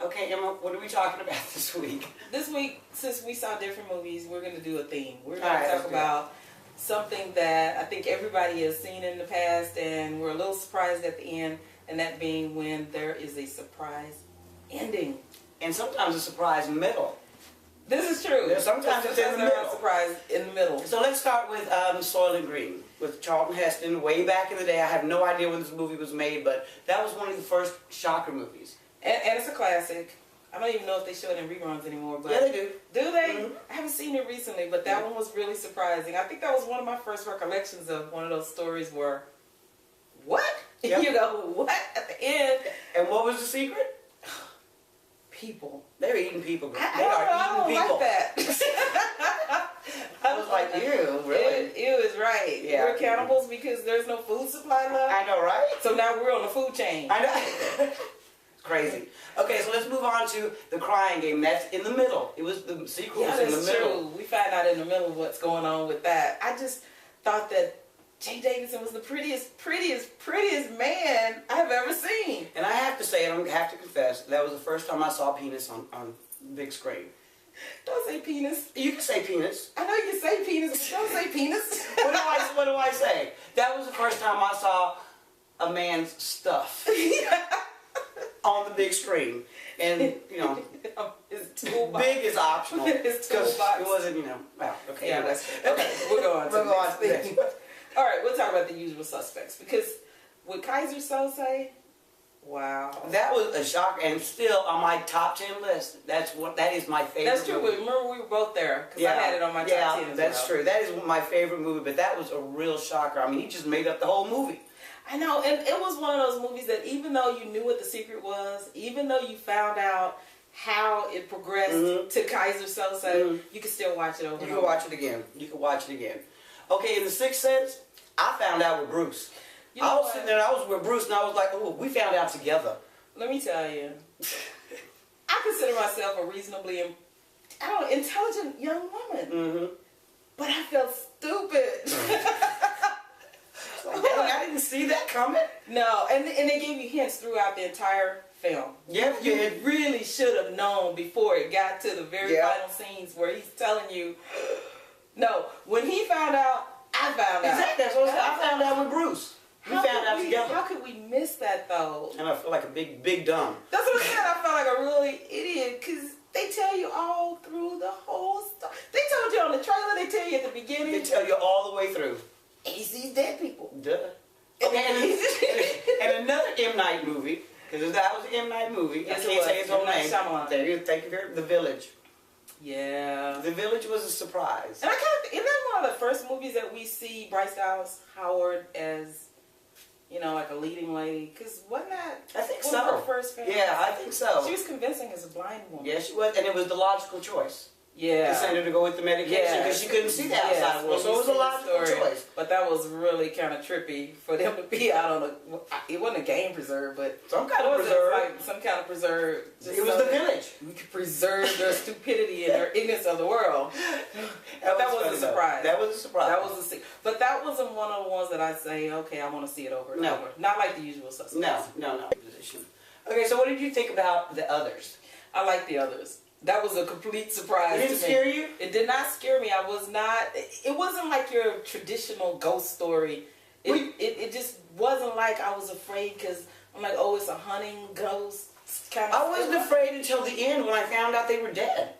Okay, Emma, what are we talking about this week? This week, since we saw different movies, we're going to do a theme. We're going Alright, to talk about something that I think everybody has seen in the past, and we're a little surprised at the end, and that being when there is a surprise ending. And sometimes a surprise middle. This is true. Sometimes it's in the middle. Surprise in the middle. So let's start with Soylent Green with Charlton Heston. Way back in the day, I have no idea when this movie was made, but that was one of the first shocker movies. And it's a classic. I don't even know if they show it in reruns anymore. But yeah, they do. Do they? Mm-hmm. I haven't seen it recently, but that one was really surprising. I think that was one of my first recollections of one of those stories where, what? Yep. You know, what? At the end. And what was the secret? People. They're eating people. They I are eating people. like that. I was like, ew, really? Ew is right. Yeah. We're cannibals because there's no food supply left. I know, right? So now we're on the food chain. I know. Crazy. Okay, so let's move on to The Crying Game. That's in the middle. It was the sequel was in the middle. True. We find out in the middle what's going on with that. I just thought that Jay Davidson was the prettiest man I've ever seen. And I have to say, and I have to confess, that was the first time I saw penis on big screen. Don't say penis. You can say penis. I know you can say penis, but don't say penis. What do I say? That was the first time I saw a man's stuff on the big screen. And, you know, big is optional. It's because toolbox. it wasn't, you know, well, okay. Yeah, that's true. Okay, we'll go on to the next thing. All right, we'll talk about The Usual Suspects, because with Kaiser Sose, wow. That was a shock, and still on my top 10 list. That is my favorite. That's true, movie. but remember we were both there, because I had it on my top 10 as that's well. true. That is my favorite movie, but that was a real shocker. I mean, he just made up the whole movie. I know, and it was one of those movies that even though you knew what the secret was, even though you found out how it progressed to Kaiser Sose, you could still watch it over and over. You can watch it again. You can watch it again. Okay, in The Sixth Sense, I found out with Bruce. You know I was sitting there, I was with Bruce, and I was like, oh, we found out together. Let me tell you, I consider myself a reasonably, intelligent young woman. But I felt stupid. I didn't see that coming. No, and they gave you hints throughout the entire film. Yeah, you really should have known before it got to the very final scenes where he's telling you, no, when he found out, I found out. Exactly, that's what I found out with Bruce. We found out together. How could we miss that though? And I feel like a big dumb. That's what I'm saying. I felt like a really idiot because they tell you all through the whole story. They told you on the trailer, they tell you at the beginning. They tell you all the way through. He sees dead people. Duh. Okay, and another M. Night movie, because that was an M. Night movie. Yes, I can't say his whole name. Shyamalan. There you go. Thank you very much. The Village. Yeah. The Village was a surprise. And isn't that one of the first movies that we see Bryce Dallas Howard as, you know, like a leading lady? Because wasn't that I think one so. of her first films? Yeah, I think so. She was convincing as a blind woman. Yeah, she was, and it was the logical choice. Yeah. To send her to go with the medication because she couldn't see the outside world, so it was a logical choice. But that was really kind of trippy for them to be out on it wasn't a game preserve, but some kind of preserve. Like some kind of preserve. It was the Village. We could preserve their stupidity and their ignorance of the world. That was a surprise. That was a surprise. That was but that wasn't one of the ones that I say, okay, I want to see it over and over. Not like The Usual Suspects. No. Okay, so what did you think about The Others? I like The Others. That was a complete surprise. It didn't scare you? It did not scare me. I was not. It wasn't like your traditional ghost story. It just wasn't like I was afraid because I'm like, oh, it's a hunting ghost kind of. I wasn't afraid until the end when I found out they were dead.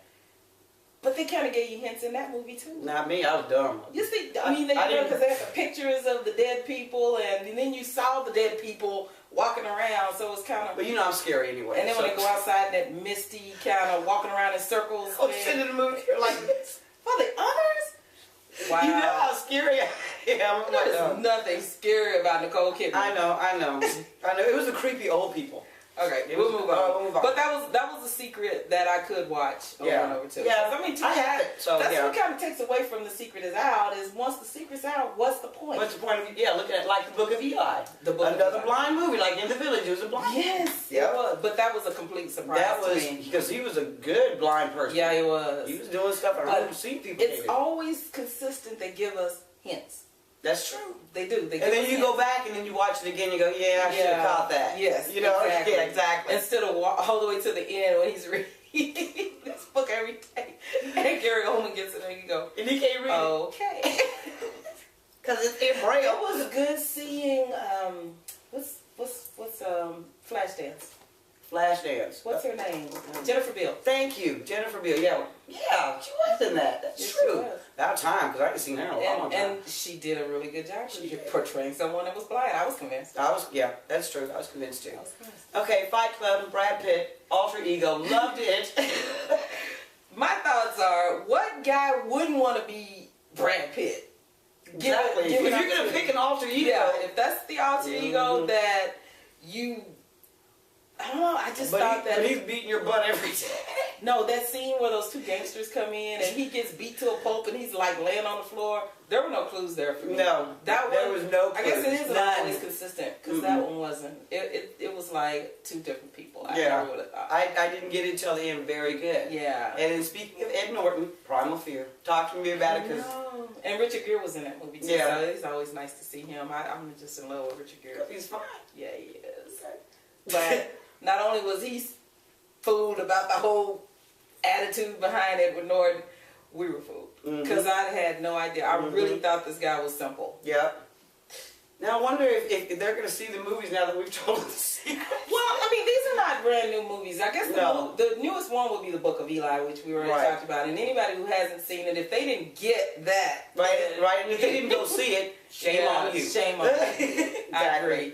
But they kind of gave you hints in that movie too. Not me. I was dumb. You see, I mean, because they had the pictures of the dead people, and then you saw the dead people walking around, so it's kind of. But you know I'm scary anyway. And then when they go outside, that misty kind of walking around in circles. Oh, sitting in the movie like this. For The Others? Wow. You know how scary I am. There's nothing scary about Nicole Kidman. I know. It was the creepy old people. Okay, we'll move on. But that was a secret that I could watch over and over too. Yeah, I mean, I had it. So that's what kind of takes away from The Secret is Out. Is once the secret's out, what's the point? What's the point of look at it like the Book of Eli. Another blind movie, like in The Village, it was a blind. Yes, it was. But that was a complete surprise. That was because he was a good blind person. Yeah, he was. He was doing stuff I don't see people. It's always consistent. They give us hints. That's true. They do. They and then you go back and then you watch it again. You go, yeah, I should have caught that. Yes, you know, exactly. yeah, exactly. Instead of all the way to the end when he's reading this book every day, and Gary Oldman gets it, and you go, and he can't read it. Okay. Because it's in Braille. It was good seeing what's Flashdance. Flashdance. What's her name? Jennifer Beal. Thank you, Jennifer Beal. Yeah, she was in that. That's Yes, true. she was. About time, because I haven't seen her in a long time. And she did a really good job. She portraying someone that was blind. I was convinced. Yeah, that's true. I was convinced too. I was convinced. Okay, Fight Club, Brad Pitt, Alter Ego, loved it. My thoughts are, what guy wouldn't want to be Brad Pitt? Exactly. If you're going to pick an alter ego. Yeah, if that's the alter ego that you... I don't know, I just thought that... But he's beating your butt every day. No, that scene where those two gangsters come in and he gets beat to a pulp and he's like laying on the floor, there were no clues there for me. No, there was no clues. I guess it is None. always consistent because that one wasn't. It was like two different people. I Yeah. never would have thought. I didn't get it until the end. Very good. Yeah. And then speaking of Ed Norton, Primal Fear. Talk to me about it, because No. And Richard Gere was in that movie too. Yeah. So it's always nice to see him. I'm just in love with Richard Gere. he's fine. Yeah, he is. But not only was he fooled about the whole attitude behind Edward Norton, we were fooled. Because I had no idea. I really thought this guy was simple. Yep. Now I wonder if they're going to see the movies now that we've told them the secret. Well, I mean, these are not brand new movies. I guess the newest one would be The Book of Eli, which we already talked about. And anybody who hasn't seen it, if they didn't get that... Right, and if they didn't go see it, shame on you. Shame on you. Exactly. I agree.